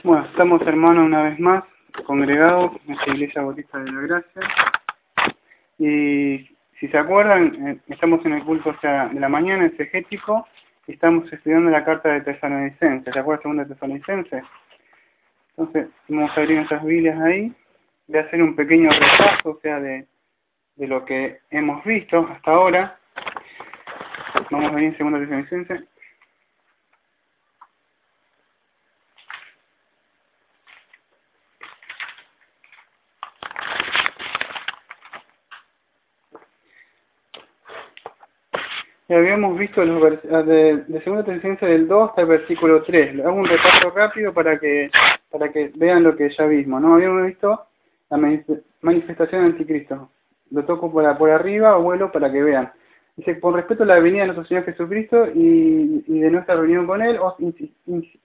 Bueno, estamos hermanos una vez más, congregados en esta Iglesia Bautista de la Gracia. Y si se acuerdan, estamos en el culto de la mañana exegético y estamos estudiando la carta de Tesalonicenses. ¿Se acuerdan segunda de Tesalonicenses? Entonces, vamos a abrir nuestras Biblias ahí. Voy a hacer un pequeño repaso, de lo que hemos visto hasta ahora. Vamos a ver en segunda de Tesalonicenses. Habíamos visto los de 2 Tesalonicenses del 2 hasta el versículo 3. Le hago un repaso rápido para que vean lo que ya vimos, ¿no? Habíamos visto la manifestación del anticristo. Lo toco por arriba o vuelo para que vean. Dice, por respeto a la venida de nuestro Señor Jesucristo y de nuestra reunión con Él, os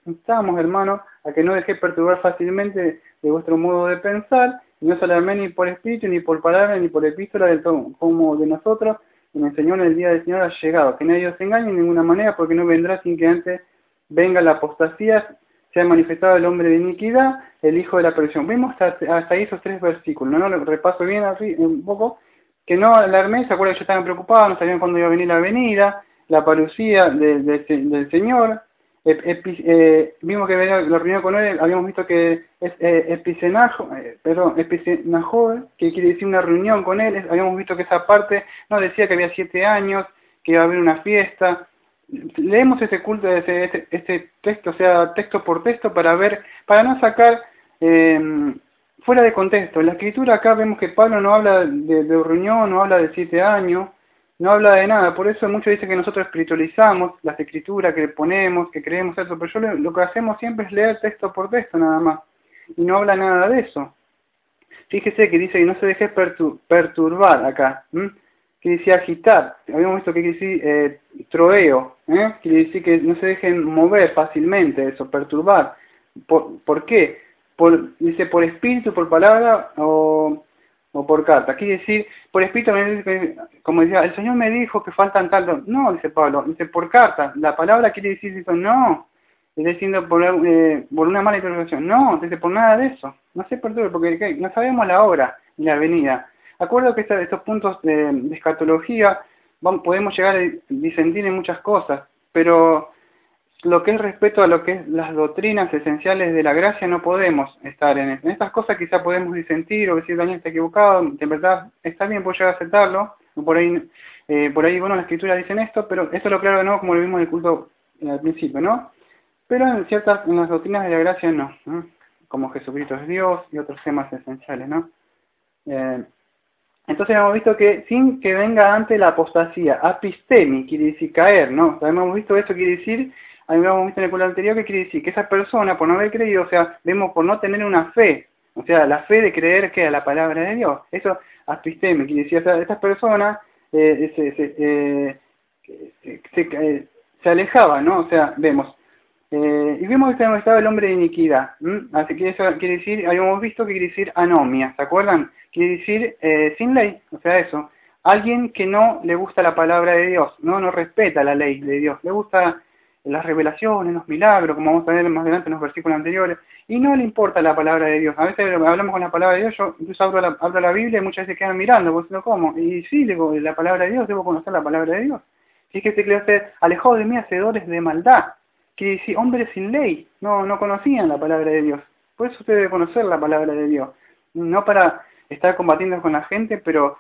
instamos, hermanos, a que no dejéis perturbar fácilmente de vuestro modo de pensar, y no solamente ni por espíritu, ni por palabra, ni por epístola, del todo, como de nosotros, y el Señor en el día del Señor ha llegado. Que nadie os engañe de ninguna manera, porque no vendrá sin que antes venga la apostasía, sea manifestado el hombre de iniquidad, el hijo de la perdición. Vimos hasta ahí esos 3 versículos, ¿no? Lo repaso bien así, un poco, que no alarmé, se acuerdan que yo estaba preocupado, no sabían cuándo iba a venir la venida, la parucía del Señor. Vimos que venía la reunión con Él, habíamos visto que es epicenajo, que quiere decir una reunión con Él. Habíamos visto que esa parte no decía que había 7 años, que iba a haber una fiesta. Leemos este culto, este texto, texto por texto, para no sacar fuera de contexto. En la escritura acá vemos que Pablo no habla de reunión, no habla de 7 años, no habla de nada. Por eso muchos dicen que nosotros espiritualizamos las escrituras, que ponemos, que creemos eso, pero lo que hacemos siempre es leer texto por texto nada más, y no habla nada de eso. Fíjese que dice que no se deje perturbar acá, que dice agitar. Habíamos visto que quiere decir troeo, quiere decir que no se dejen mover fácilmente, eso, perturbar. ¿Por qué? Dice por espíritu, por palabra o por carta. Quiere decir, por espíritu, como decía, el Señor me dijo que faltan tantos. No, dice Pablo, dice por carta. La palabra quiere decir eso, no. Está diciendo por una mala interpretación. No, dice por nada de eso. No se perturbe, porque no sabemos la hora ni la venida. Acuerdo que estos puntos de escatología podemos llegar a disentir en muchas cosas, pero lo que es respecto a lo que es las doctrinas esenciales de la gracia no podemos estar en estas cosas. Quizá podemos disentir o decir Daniel está equivocado, en verdad está bien, puedo llegar a aceptarlo, por ahí bueno, las escrituras dicen esto, pero esto lo claro de nuevo como lo vimos en el culto al principio, ¿no? Pero en las doctrinas de la gracia no, como Jesucristo es Dios y otros temas esenciales, ¿no? Entonces hemos visto que sin que venga antes la apostasía, apistemi, quiere decir caer, ¿no? Hemos visto esto, quiere decir, habíamos visto en el culto anterior que quiere decir que esa persona, por no haber creído, vemos por no tener una fe, la fe de creer que a la palabra de Dios, eso apistemi, quiere decir, estas personas se alejaban, ¿no? Vemos. Y vimos que estaba el hombre de iniquidad, así que eso quiere decir, habíamos visto que quiere decir anomia, ¿se acuerdan? Quiere decir sin ley, eso, alguien que no le gusta la palabra de Dios, no respeta la ley de Dios, le gusta las revelaciones, los milagros, como vamos a ver más adelante en los versículos anteriores, y no le importa la palabra de Dios. A veces hablamos con la palabra de Dios, yo incluso abro la Biblia y muchas veces quedan mirando, pues no cómo, y sí, digo, la palabra de Dios, debo conocer la palabra de Dios. Fíjese que le alejado de mí hacedores de maldad. Quiere decir, hombres sin ley, no conocían la palabra de Dios. Por eso usted debe conocer la palabra de Dios. No para estar combatiendo con la gente, pero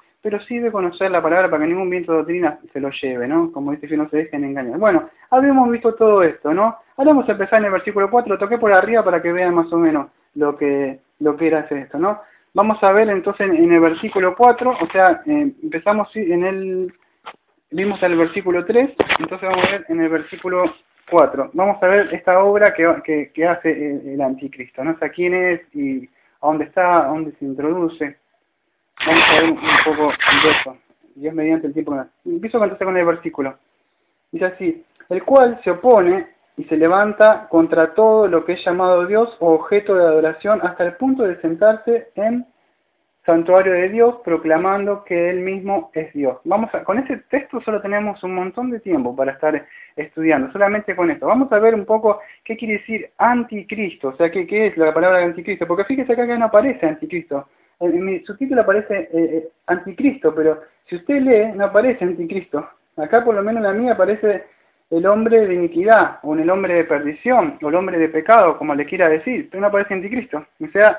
sí debe conocer la palabra para que ningún viento de doctrina se lo lleve, ¿no? Como dice que no se dejen engañar. Bueno, habíamos visto todo esto, ¿no? Ahora vamos a empezar en el versículo 4, lo toqué por arriba para que vean más o menos lo que era esto, ¿no? Vamos a ver entonces en el versículo 4, empezamos vimos el versículo 3, entonces vamos a ver en el versículo 4. Vamos a ver esta obra que hace el anticristo, ¿no? Quién es y a dónde está, a dónde se introduce. Vamos a ver un poco de eso. Dios mediante el tiempo. Empiezo entonces con el versículo. Dice así: el cual se opone y se levanta contra todo lo que es llamado Dios o objeto de adoración hasta el punto de sentarse en santuario de Dios, proclamando que Él mismo es Dios. Con ese texto solo tenemos un montón de tiempo para estar estudiando, solamente con esto. Vamos a ver un poco qué quiere decir anticristo, o sea, qué es la palabra anticristo, porque fíjese acá que no aparece anticristo. En mi subtítulo aparece anticristo, pero si usted lee, no aparece anticristo. Acá por lo menos en la mía aparece el hombre de iniquidad, o el hombre de perdición, o el hombre de pecado, como le quiera decir, pero no aparece anticristo. O sea,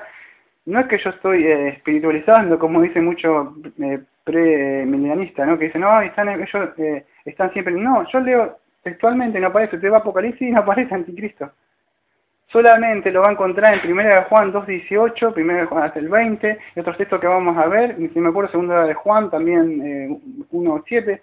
no es que yo estoy espiritualizando, como dice mucho pre-milenialista, ¿no? Que dicen, no, ellos están siempre... No, yo leo textualmente, no aparece, usted va a Apocalipsis y no aparece anticristo. Solamente lo va a encontrar en 1 de Juan 2.18, 1 de Juan hasta el 20, y otros textos que vamos a ver, si me acuerdo, 2 de Juan también 1.7,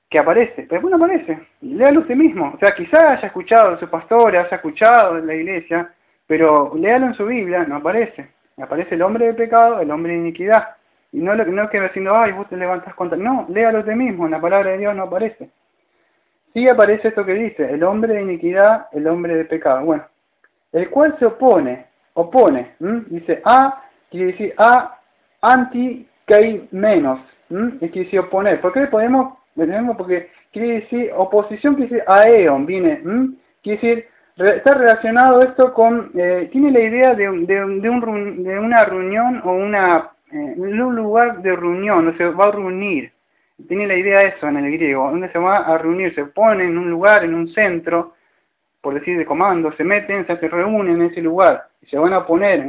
que aparece, pero después no aparece. Léalo usted mismo. O sea, quizás haya escuchado de su pastor, haya escuchado de la iglesia, pero léalo en su Biblia, no aparece. Aparece el hombre de pecado, el hombre de iniquidad. Y no que diciendo, ay, vos te levantás contra... No, léalo usted mismo, en la palabra de Dios no aparece. Sí aparece esto que dice, el hombre de iniquidad, el hombre de pecado. Bueno, el cual se opone, dice a, quiere decir a, anti, que hay menos, quiere decir oponer. ¿Por qué le ponemos? Porque quiere decir, oposición quiere decir aeon, quiere decir, está relacionado esto con, tiene la idea de una reunión o un lugar de reunión, donde se va a reunir. Tiene la idea de eso en el griego, donde se va a reunir, se pone en un lugar, en un centro, por decir de comando, se meten, se reúnen en ese lugar, y se van a poner,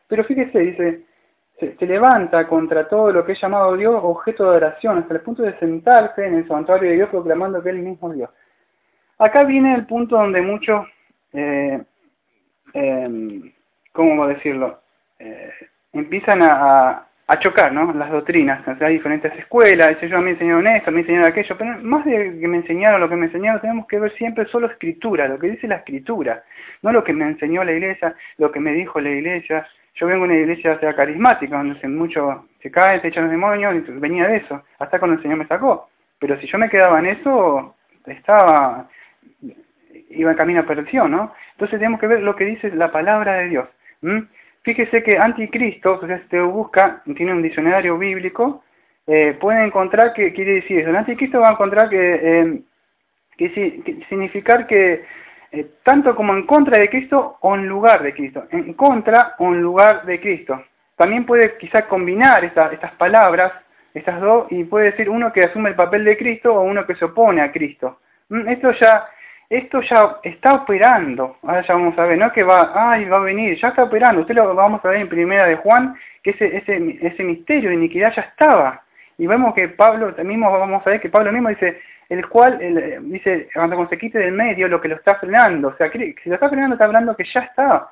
pero fíjese, dice, se levanta contra todo lo que es llamado Dios objeto de adoración, hasta el punto de sentarse en el santuario de Dios proclamando que Él mismo es Dios. Acá viene el punto donde muchos, ¿cómo decirlo? Empiezan a chocar, ¿no? Las doctrinas. O sea, hay diferentes escuelas, dice, yo me enseñaron esto, me enseñaron aquello, pero más de que me enseñaron lo que me enseñaron, tenemos que ver siempre solo escritura, lo que dice la escritura, no lo que me enseñó la iglesia, lo que me dijo la iglesia. Yo vengo de una iglesia sea carismática, donde se caen, se echan los demonios, y venía de eso, hasta cuando el Señor me sacó. Pero si yo me quedaba en eso, iba en camino a perdición, ¿no? Entonces tenemos que ver lo que dice la palabra de Dios. Fíjese que anticristo, o sea, si usted busca, tiene un diccionario bíblico, puede encontrar que quiere decir eso. El anticristo va a encontrar que significar que tanto como en contra de Cristo o en lugar de Cristo. En contra o en lugar de Cristo. También puede quizás combinar estas palabras, estas dos, y puede decir uno que asume el papel de Cristo o uno que se opone a Cristo. Esto ya está operando. Ahora ya vamos a ver, no es que va a venir, ya está operando. Usted lo vamos a ver en 1 de Juan, que ese misterio de iniquidad ya estaba. Y vemos que Pablo mismo, vamos a ver que Pablo mismo dice, el cual, dice, cuando se quite del medio lo que lo está frenando. O sea, si lo está frenando está hablando que ya está.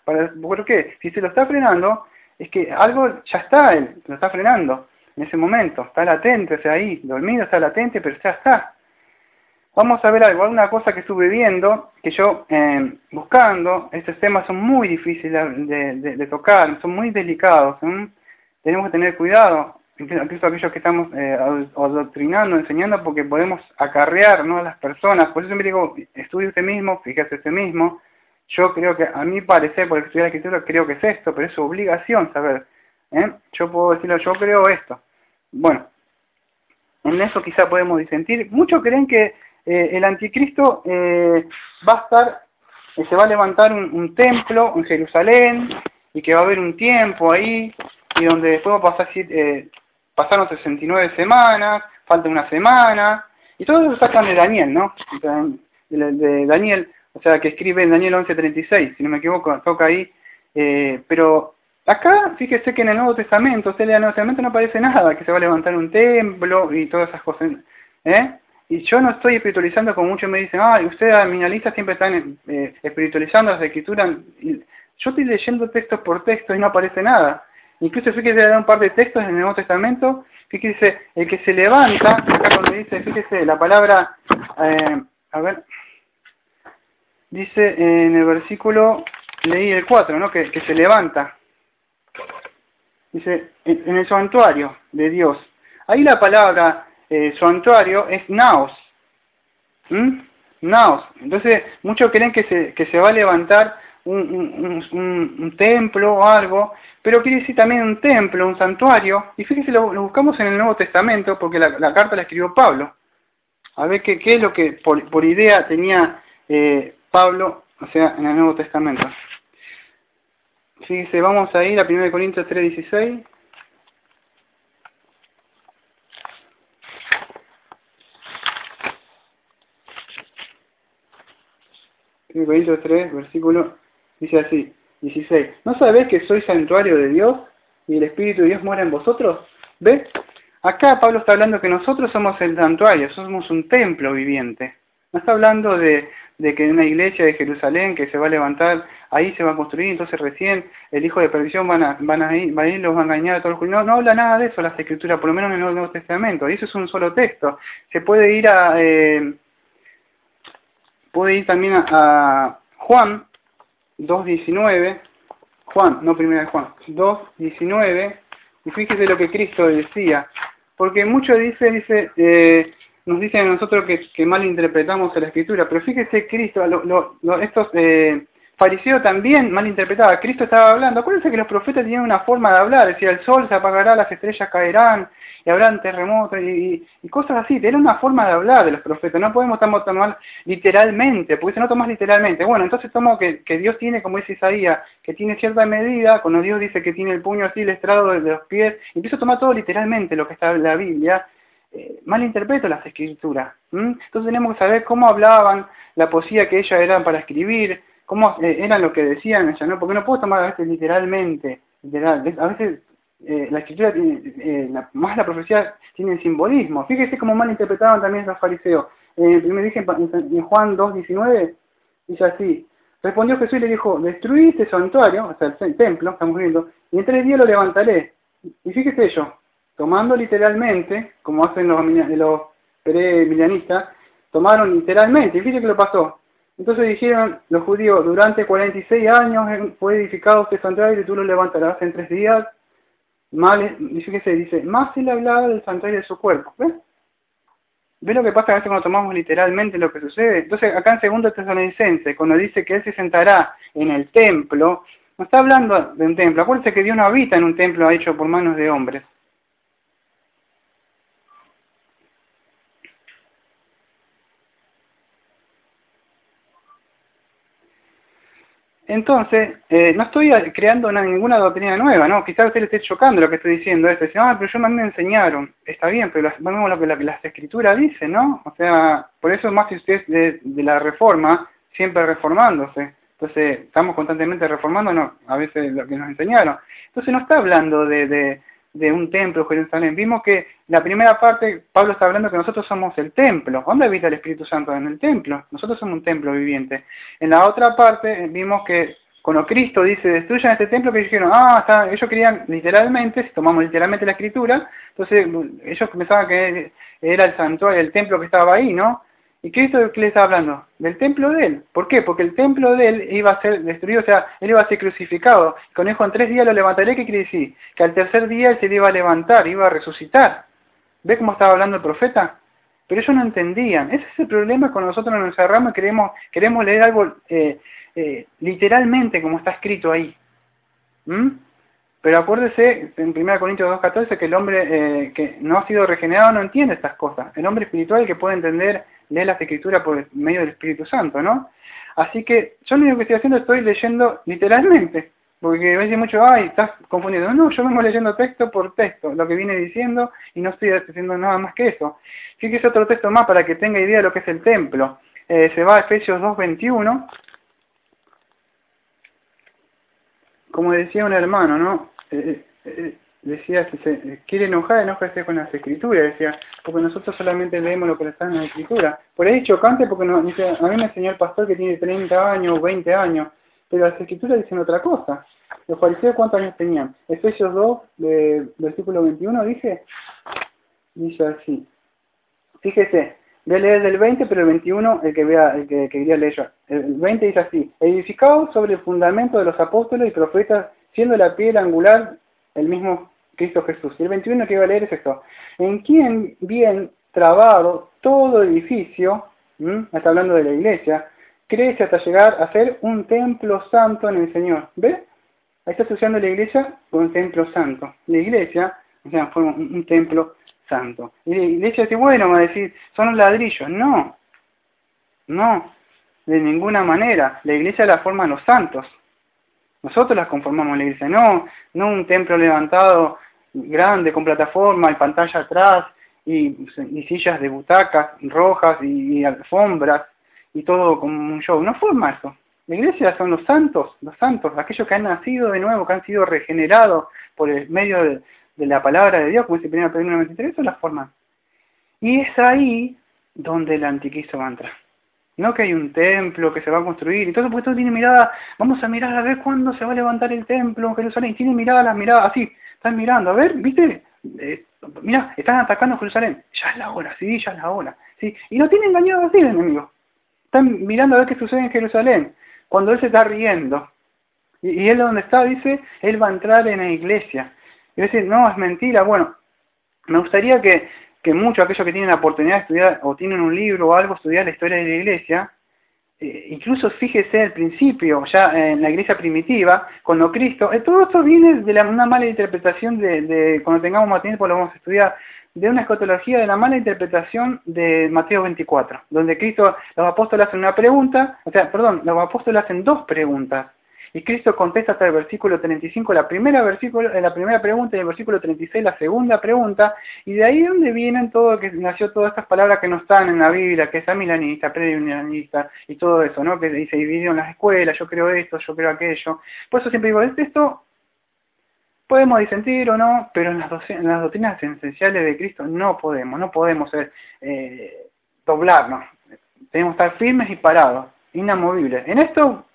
¿Por qué? Si se lo está frenando, es que algo ya está, él lo está frenando en ese momento. Está latente, o sea, ahí, dormido, está latente, pero ya está. Vamos a ver alguna cosa que estuve viendo, que yo buscando, estos temas son muy difíciles de tocar, son muy delicados, tenemos que tener cuidado, incluso aquellos que estamos adoctrinando, enseñando, porque podemos acarrear, ¿no?, a las personas. Por eso siempre digo, estudie usted mismo, fíjese usted mismo. Yo creo que, a mi parecer, por estudiar la escritura, creo que es esto, pero es su obligación saber. Yo puedo decirlo, yo creo esto. Bueno, en eso quizá podemos disentir. Muchos creen que el anticristo va a estar, se va a levantar un templo en Jerusalén, y que va a haber un tiempo ahí, y donde después va a pasar, pasaron 69 semanas, falta una semana, y todo eso sacan de Daniel, ¿no? De Daniel, o sea, que escribe en Daniel 11:36, si no me equivoco, toca ahí, pero acá, fíjese que en el Nuevo Testamento, usted lee el Nuevo Testamento, no aparece nada, que se va a levantar un templo y todas esas cosas, Y yo no estoy espiritualizando, como muchos me dicen, ustedes nominalistas siempre están espiritualizando las escrituras. Yo estoy leyendo texto por texto y no aparece nada. Incluso fíjese, hay un par de textos en el Nuevo Testamento, fíjese, el que se levanta, acá cuando dice, fíjese, la palabra, dice en el versículo, leí el 4, ¿no?, que se levanta. Dice, en el santuario de Dios. Ahí la palabra santuario es naos. Naos. Entonces, muchos creen que se va a levantar un templo o algo, pero quiere decir también un templo, un santuario. Y fíjese, lo buscamos en el Nuevo Testamento, porque la carta la escribió Pablo. A ver qué es lo que por idea tenía Pablo, o sea, en el Nuevo Testamento. Fíjese, vamos a ir a 1 Corintios 3:16. 1 Corintios 3, versículo, dice así, 16. ¿No sabéis que sois santuario de Dios y el Espíritu de Dios mora en vosotros? ¿Ves? Acá Pablo está hablando que nosotros somos el santuario, somos un templo viviente. No está hablando de que una iglesia de Jerusalén que se va a levantar, ahí se va a construir, entonces recién el hijo de perdición van a ir, los va a engañar a todos los judíos. No habla nada de eso las escrituras, por lo menos en el Nuevo Testamento. Y eso es un solo texto. Se puede ir también a Juan 2:19, Juan, no primera de Juan, 2:19, y fíjese lo que Cristo decía, porque muchos nos dicen a nosotros que mal interpretamos la Escritura, pero fíjese Cristo, estos fariseos también mal interpretaban. Cristo estaba hablando, acuérdense que los profetas tenían una forma de hablar, decía el sol se apagará, las estrellas caerán, y habrán terremotos y cosas así. Era una forma de hablar de los profetas. No podemos tomar literalmente, porque si no tomas literalmente, bueno, entonces tomo que Dios tiene, como dice Isaías, que tiene cierta medida, cuando Dios dice que tiene el puño así, el estrado de los pies, y empiezo a tomar todo literalmente lo que está en la Biblia, malinterpreto las escrituras. Entonces tenemos que saber cómo hablaban, la poesía que ellas eran para escribir, cómo eran lo que decían ellas, ¿no? Porque no puedo tomar a veces literalmente, a veces la escritura más la profecía tiene simbolismo. Fíjese cómo mal interpretaban también los fariseos. Primero dije en Juan 2:19, dice así: respondió Jesús y le dijo, destruí este santuario, o sea el templo, estamos viendo, y en 3 días lo levantaré. Y fíjese ellos, tomando literalmente, como hacen los pre-milianistas, tomaron literalmente, y fíjese que lo pasó. Entonces dijeron los judíos, durante 46 años fue edificado este santuario y tú lo levantarás en 3 días. Dice, más él hablaba del santuario de su cuerpo. ¿Ves? ¿Ves lo que pasa a veces cuando tomamos literalmente lo que sucede? Entonces acá en 2 Tesalonicenses, cuando dice que él se sentará en el templo, no está hablando de un templo. Acuérdense que Dios no habita en un templo hecho por manos de hombres. Entonces, no estoy creando ninguna doctrina nueva, ¿no? Quizás a usted le esté chocando lo que estoy diciendo. Dice, pero a mí me enseñaron. Está bien, pero vemos lo que las escrituras dicen, ¿no? O sea, por eso más si usted es de la reforma, siempre reformándose. Entonces, estamos constantemente reformándonos, a veces lo que nos enseñaron. Entonces, no está hablando de un templo, Jerusalén. Vimos que la primera parte, Pablo está hablando que nosotros somos el templo. ¿Dónde habita el Espíritu Santo? En el templo. Nosotros somos un templo viviente. En la otra parte, vimos que cuando Cristo dice, destruyan este templo, que ellos dijeron, ellos querían literalmente, si tomamos literalmente la Escritura, entonces ellos pensaban que era el santuario, el templo que estaba ahí, ¿no? ¿Y Cristo de qué le está hablando? Del templo de él. ¿Por qué? Porque el templo de él iba a ser destruido, o sea, él iba a ser crucificado. Con eso en 3 días lo levantaré, ¿qué quiere decir? Que al tercer día él se le iba a levantar, iba a resucitar. ¿Ve cómo estaba hablando el profeta? Pero ellos no entendían. Ese es el problema cuando nosotros nos encerramos y queremos leer algo literalmente como está escrito ahí. Pero acuérdese, en 1 Corintios 2:14, que el hombre que no ha sido regenerado no entiende estas cosas. El hombre espiritual que puede entender, lee las escrituras por medio del Espíritu Santo, ¿no? Así que yo lo único que estoy haciendo, estoy leyendo literalmente. Porque a veces mucho, estás confundido. No, yo vengo leyendo texto por texto, lo que viene diciendo, y no estoy haciendo nada más que eso. Fíjese otro texto más para que tenga idea de lo que es el templo. Se va a Efesios 2:21. Como decía un hermano, ¿no? Decía, si se quiere enójese con las escrituras, decía, porque nosotros solamente leemos lo que está en la escritura. Por ahí es chocante porque dice, a mí me enseñó el pastor que tiene 30 años, 20 años, pero las escrituras dicen otra cosa. Los fariseos, ¿cuántos años tenían? Efesios 2, versículo 21, dice así. Fíjese, voy a leer del 20, pero el 21, el que quería leer yo. El 20 dice así: edificado sobre el fundamento de los apóstoles y profetas, siendo la piedra angular el mismo Cristo Jesús. Y el 21 que iba a leer es esto: en quien bien trabado todo edificio, está hablando de la iglesia, crece hasta llegar a ser un templo santo en el Señor. ¿Ves? Ahí está asociando la iglesia con un templo santo. La iglesia, o sea, fue un templo santo. Y la iglesia dice, bueno, va a decir, son los ladrillos. No, no, de ninguna manera. La iglesia la forman los santos. Nosotros las conformamos la iglesia, no un templo levantado grande con plataforma y pantalla atrás y sillas de butacas rojas y alfombras y todo como un show. No forma eso. La iglesia son los santos, aquellos que han nacido de nuevo, que han sido regenerados por el medio de la palabra de Dios, como dice 1 Pedro 1:23, eso la forman. Y es ahí donde el anticristo va a entrar. No que hay un templo que se va a construir, y todo, porque todo tiene mirada, vamos a mirar a ver cuándo se va a levantar el templo en Jerusalén, tiene las miradas así, están mirando, a ver, ¿viste? Mira, están atacando Jerusalén, ya es la hora, sí, ya es la hora, sí, y lo tiene engañado así el enemigo. Están mirando a ver qué sucede en Jerusalén, cuando él se está riendo, y él donde está, dice, él va a entrar en la iglesia, y dice, no, es mentira. Bueno, me gustaría que muchos, aquellos que tienen la oportunidad de estudiar, o tienen un libro o algo, estudiar la historia de la iglesia, incluso fíjese al principio, ya en la iglesia primitiva, cuando Cristo, todo esto viene de una mala interpretación de cuando tengamos más tiempo lo vamos a estudiar, de una escatología de la mala interpretación de Mateo 24, donde Cristo, los apóstoles hacen una pregunta, los apóstoles hacen dos preguntas, y Cristo contesta hasta el versículo 35 la primera pregunta y el versículo 36 la segunda pregunta, y de ahí es donde vienen todo, que nació todas estas palabras que no están en la Biblia, que es amilanista, premilanista y todo eso, ¿no? Que se dividió en las escuelas, yo creo esto, yo creo aquello. Por eso siempre digo, esto podemos disentir o no, pero en las doctrinas esenciales de Cristo no podemos doblarnos. Tenemos que estar firmes y parados, inamovibles. En esto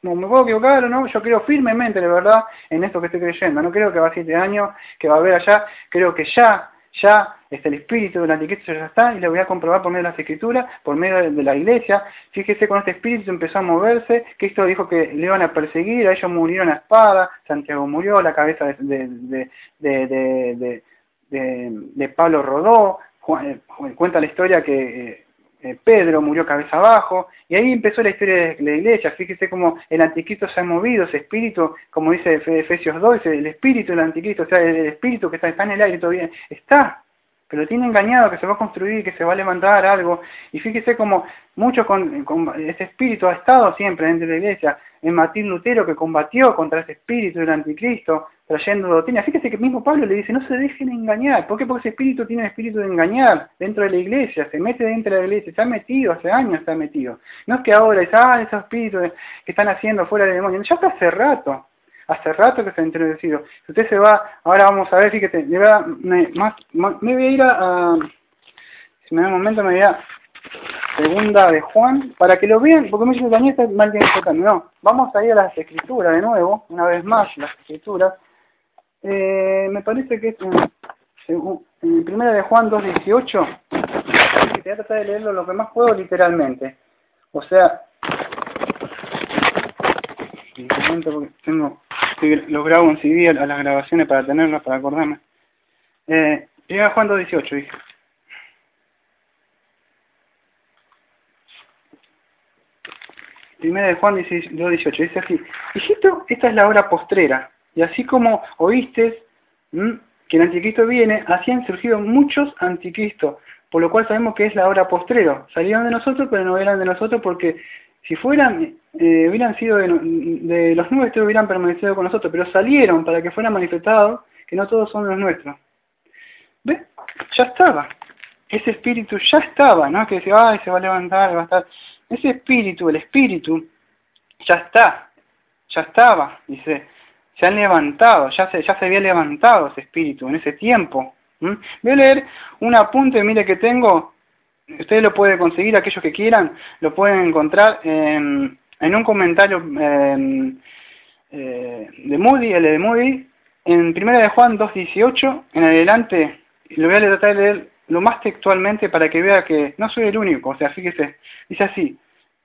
no me puedo equivocar o no, yo creo firmemente, de verdad, en esto que estoy creyendo. No creo que va a 7 años, que va a haber allá, creo que ya el espíritu del anticristo ya está, y lo voy a comprobar por medio de las escrituras, por medio de la iglesia. Fíjese, con este espíritu empezó a moverse, Cristo dijo que le iban a perseguir, a ellos murieron a espada, Santiago murió, la cabeza de Pablo rodó, cuenta la historia que Pedro murió cabeza abajo, y ahí empezó la historia de la iglesia. Fíjese cómo el anticristo se ha movido, ese espíritu, como dice Efesios 2, el espíritu del anticristo, o sea, el espíritu que está en el aire todavía está, pero tiene engañado que se va a construir, que se va a levantar algo. Y fíjese como muchos con ese espíritu ha estado siempre dentro de la iglesia. En Martín Lutero, que combatió contra ese espíritu del anticristo, trayendo doctrina. Fíjese que mismo Pablo le dice, no se dejen engañar. ¿Por qué? Porque ese espíritu tiene el espíritu de engañar dentro de la iglesia, se mete dentro de la iglesia, se ha metido, hace años se ha metido. No es que ahora es, esos espíritus que están haciendo fuera del demonio. Ya está hace rato que se ha introducido. Si usted se va, ahora vamos a ver, fíjate, me voy a ir si me da un momento, me voy a Segunda de Juan, para que lo vean, porque me dicen que Daniel está mal identificando. No, vamos a ir a las escrituras de nuevo, una vez más, las escrituras. Me parece que es en Primera de Juan 2:18, que te voy a tratar de leerlo lo que más puedo literalmente. O sea, un momento porque lo grabo en CD a las grabaciones para tenerlas, para acordarme. Llega a Juan 2:18, dije. Primera de Juan 2:18, dice así: hijito, esta es la hora postrera, y así como oíste que el anticristo viene, así han surgido muchos anticristos, por lo cual sabemos que es la hora postrera. Salieron de nosotros, pero no eran de nosotros, porque si hubieran sido de los nuestros, hubieran permanecido con nosotros, pero salieron para que fueran manifestados que no todos son los nuestros. ¿Ves? Ya estaba. Ese espíritu ya estaba, ¿no? Que decía, se va a levantar, va a estar. Ese espíritu, el espíritu, ya estaba, dice, se han levantado, ya se había levantado ese espíritu en ese tiempo. Voy a leer un apunte, mire que tengo, ustedes lo pueden conseguir, aquellos que quieran, lo pueden encontrar en un comentario de Moody, el de Moody, en Primera de Juan 2:18, en adelante, lo voy a tratar de leer lo más textualmente para que vea que no soy el único. O sea, fíjese, dice así,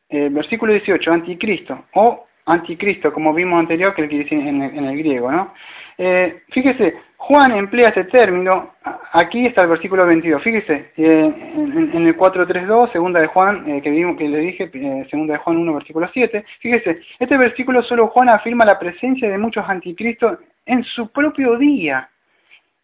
versículo 18, anticristo, o anticristo, como vimos anterior, que dice en el griego, ¿no? Fíjese, Juan emplea este término, aquí está el versículo 22, fíjese, en el 4.3.2, segunda de Juan, que le dije, segunda de Juan 1, versículo 7, fíjese, este versículo solo Juan afirma la presencia de muchos anticristos en su propio día,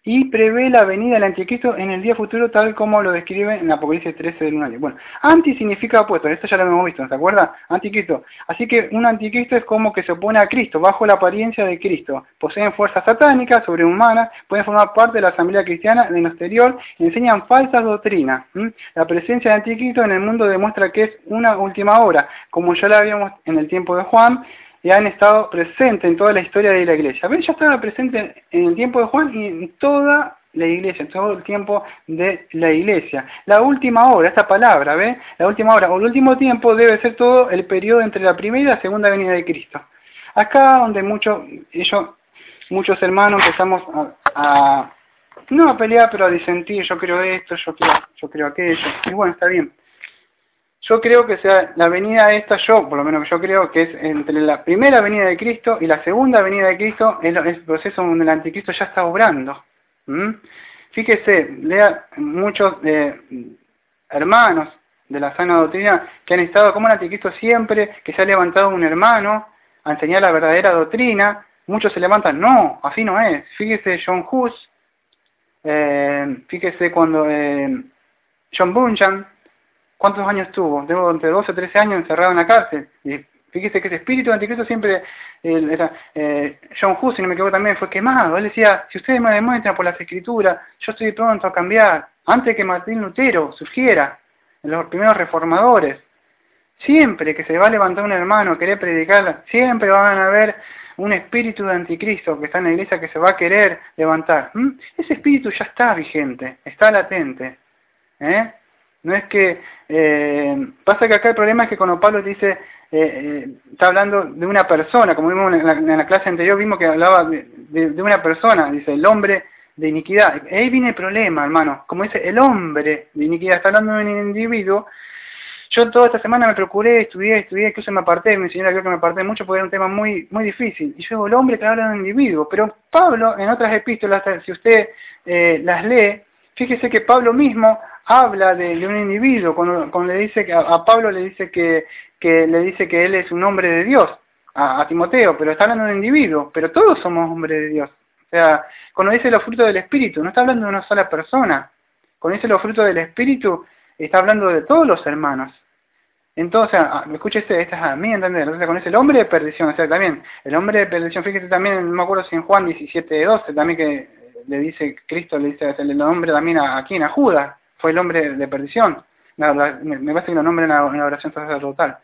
y prevé la venida del anticristo en el día futuro tal como lo describe en Apocalipsis 13 del 1 al 10. Bueno, anti significa opuesto, esto ya lo hemos visto, ¿se acuerda? Anticristo. Así que un anticristo es como que se opone a Cristo, bajo la apariencia de Cristo. Poseen fuerzas satánicas, sobrehumanas, pueden formar parte de la asamblea cristiana en el exterior y enseñan falsas doctrinas. La presencia de anticristo en el mundo demuestra que es una última hora, como ya la vimos en el tiempo de Juan, y han estado presentes en toda la historia de la iglesia. ¿Ven? Ya estaba presente en el tiempo de Juan y en toda la iglesia, en todo el tiempo de la iglesia. La última hora, esta palabra, ¿ve? La última hora, o el último tiempo debe ser todo el periodo entre la primera y la segunda venida de Cristo. Acá donde muchos hermanos empezamos no a pelear, pero a disentir, yo creo esto, yo creo aquello, y bueno, está bien. Yo creo que sea la venida esta, por lo menos yo creo que es entre la primera venida de Cristo y la segunda venida de Cristo, es el proceso donde el anticristo ya está obrando. Fíjese, lea muchos hermanos de la sana doctrina que han estado como el anticristo siempre, que se ha levantado un hermano a enseñar la verdadera doctrina, muchos se levantan, no, así no es. Fíjese John Hus, fíjese cuando John Bunyan, ¿cuántos años tuvo? Tengo entre 12 o 13 años encerrado en la cárcel. Y fíjese que ese espíritu de anticristo siempre, John Hus, si no me equivoco, también fue quemado. Él decía, si ustedes me demuestran por las escrituras, yo estoy pronto a cambiar. Antes que Martín Lutero surgiera, en los primeros reformadores, siempre que se va a levantar un hermano a querer predicar, siempre van a haber un espíritu de anticristo que está en la iglesia que se va a querer levantar. Ese espíritu ya está vigente, está latente. No es que pasa que acá el problema es que cuando Pablo dice está hablando de una persona, como vimos en la clase anterior, vimos que hablaba de una persona, dice el hombre de iniquidad. Ahí viene el problema, hermano, como dice el hombre de iniquidad, está hablando de un individuo. Yo toda esta semana me procuré, estudié, incluso me aparté, mi señora creo que me aparté mucho porque era un tema muy muy difícil. Y yo digo, el hombre que habla de un individuo, pero Pablo en otras epístolas, si usted las lee, fíjese que Pablo mismo habla de un individuo, cuando le dice que a Pablo le dice que le dice que él es un hombre de Dios, a Timoteo, pero está hablando de un individuo, pero todos somos hombres de Dios. O sea, cuando dice los frutos del Espíritu, no está hablando de una sola persona. Cuando dice los frutos del Espíritu, está hablando de todos los hermanos. Entonces, escúchese, esta es a mí entender. Entonces, con ese el hombre de perdición, o sea, también, el hombre de perdición, fíjese también, no me acuerdo si en Juan 17:12, también que le dice, Cristo le dice el hombre también a quién, a Judas, fue el hombre de perdición. Me parece que lo nombra en la oración sacerdotal.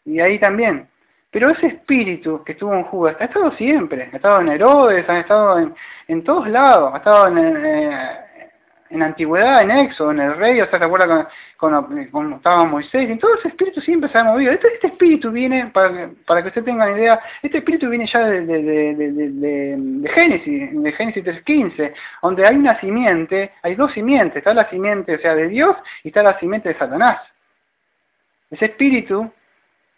Y ahí también. Pero ese espíritu que estuvo en Judas ha estado siempre, ha estado en Herodes, ha estado en todos lados, ha estado en la antigüedad, en Éxodo, en el rey, o sea, ¿se acuerda cuando estaba Moisés? Y todo ese espíritu siempre se ha movido. Este espíritu viene, para que usted tenga una idea, este espíritu viene ya de Génesis, de Génesis 3:15, donde hay una simiente, hay dos simientes, está la simiente, o sea, de Dios, y está la simiente de Satanás. Ese espíritu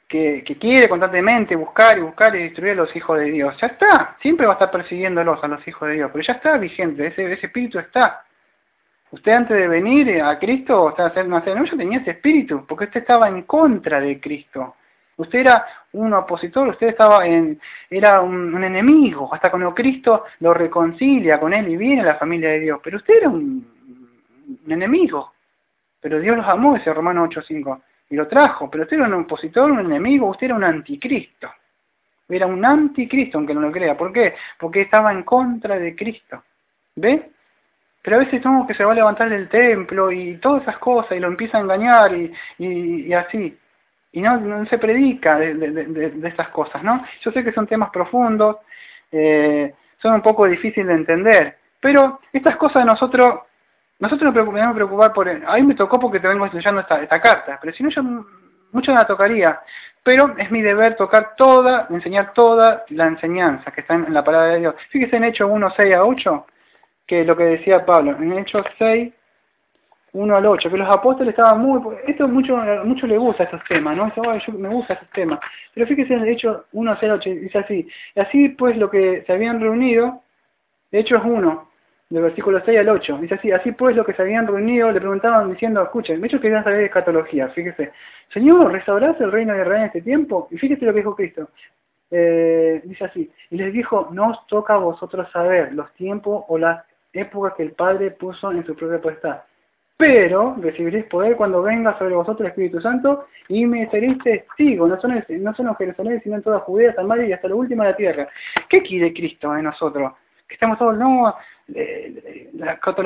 que quiere constantemente buscar y destruir a los hijos de Dios, ya está, siempre va a estar persiguiéndolos a los hijos de Dios, pero ya está vigente, ese espíritu está. Usted antes de venir a Cristo, o sea, no, yo tenía ese espíritu, porque usted estaba en contra de Cristo. Usted era un opositor, usted era un enemigo, hasta cuando Cristo lo reconcilia con él y viene a la familia de Dios. Pero usted era un enemigo, pero Dios los amó, ese Romano 8:5, y lo trajo. Pero usted era un opositor, un enemigo, usted era un anticristo. Era un anticristo, aunque no lo crea. ¿Por qué? Porque estaba en contra de Cristo. ¿Ve? Pero a veces somos que se va a levantar del templo y todas esas cosas y lo empieza a engañar y así. Y no se predica de estas cosas, ¿no? Yo sé que son temas profundos, son un poco difíciles de entender, pero estas cosas nosotros nos debemos preocupar por... A mí me tocó porque te vengo estudiando esta carta, pero si no yo mucho me la tocaría. Pero es mi deber enseñar toda la enseñanza que está en la palabra de Dios. Fíjese en Hechos 1:6-8, que lo que decía Pablo, en Hechos 6, 1-8, que los apóstoles estaban esto mucho le gusta estos temas, ¿no? Me gusta estos temas, pero fíjese en Hechos 1:08, dice así, y así pues lo que se habían reunido, Hechos 1, del versículo 6 al 8. Dice así: así pues los que se habían reunido le preguntaban diciendo, escuchen, ellos querían saber de escatología, fíjese, Señor, ¿restaurarás el reino de Israel en este tiempo? Y fíjese lo que dijo Cristo. Dice así: y les dijo, no os toca a vosotros saber los tiempos o las épocas que el Padre puso en su propia potestad, pero recibiréis poder cuando venga sobre vosotros el Espíritu Santo y me seréis testigos, no solo en Jerusalén, sino en toda Judea, Samaria y hasta lo último de la tierra. ¿Qué quiere Cristo de nosotros? Que estamos todos, no, la escatología